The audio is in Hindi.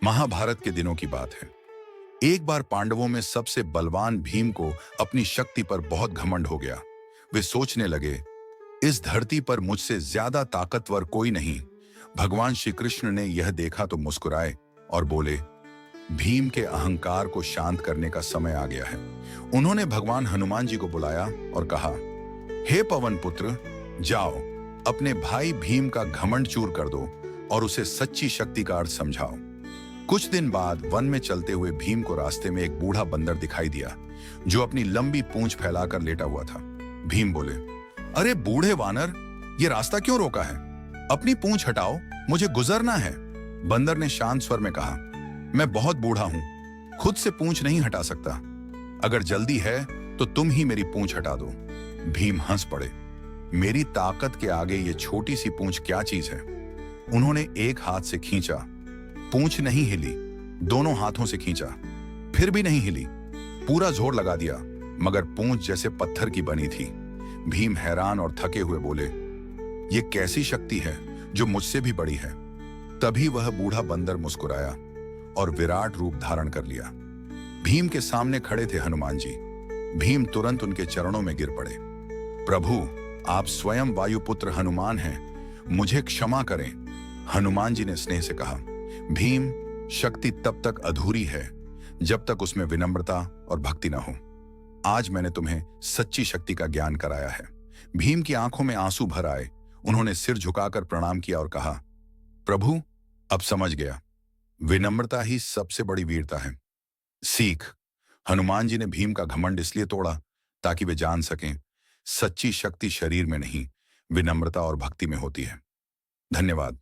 महाभारत के दिनों की बात है। एक बार पांडवों में सबसे बलवान भीम को अपनी शक्ति पर बहुत घमंड हो गया। वे सोचने लगे, इस धरती पर मुझसे ज्यादा ताकतवर कोई नहीं। भगवान श्री कृष्ण ने यह देखा तो मुस्कुराए और बोले, भीम के अहंकार को शांत करने का समय आ गया है। उन्होंने भगवान हनुमान जी को बुलाया और कहा, हे पवन पुत्र, जाओ अपने भाई भीम का घमंड चूर कर दो और उसे सच्ची शक्ति का अर्थ समझाओ। कुछ दिन बाद वन में चलते हुए भीम को रास्ते में एक बूढ़ा बंदर दिखाई दिया, जो अपनी लंबी पूंछ फैलाकर लेटा हुआ था। भीम बोले, अरे बूढ़े वानर, ये रास्ता क्यों रोका है? अपनी पूंछ हटाओ, मुझे गुजरना है। बंदर ने शांत स्वर में कहा, मैं बहुत बूढ़ा हूं, खुद से पूंछ नहीं हटा सकता। अगर जल्दी है तो तुम ही मेरी पूंछ हटा दो। भीम हंस पड़े, मेरी ताकत के आगे ये छोटी सी पूंछ क्या चीज है? उन्होंने एक हाथ से खींचा, पूंछ नहीं हिली। दोनों हाथों से खींचा, फिर भी नहीं हिली। पूरा जोर लगा दिया, मगर पूंछ जैसे पत्थर की बनी थी। भीम हैरान और थके हुए बोले, ये कैसी शक्ति है जो मुझसे भी बड़ी है? तभी वह बूढ़ा बंदर मुस्कुराया और विराट रूप धारण कर लिया। भीम के सामने खड़े थे हनुमान जी। भीम तुरंत उनके चरणों में गिर पड़े। प्रभु, आप स्वयं वायुपुत्र हनुमान हैं, मुझे क्षमा करें। हनुमान जी ने स्नेह से कहा, भीम, शक्ति तब तक अधूरी है जब तक उसमें विनम्रता और भक्ति न हो। आज मैंने तुम्हें सच्ची शक्ति का ज्ञान कराया है। भीम की आंखों में आंसू भर आए। उन्होंने सिर झुकाकर प्रणाम किया और कहा, प्रभु, अब समझ गया, विनम्रता ही सबसे बड़ी वीरता है। सीख। हनुमान जी ने भीम का घमंड इसलिए तोड़ा ताकि वे जान सकें, सच्ची शक्ति शरीर में नहीं, विनम्रता और भक्ति में होती है। धन्यवाद।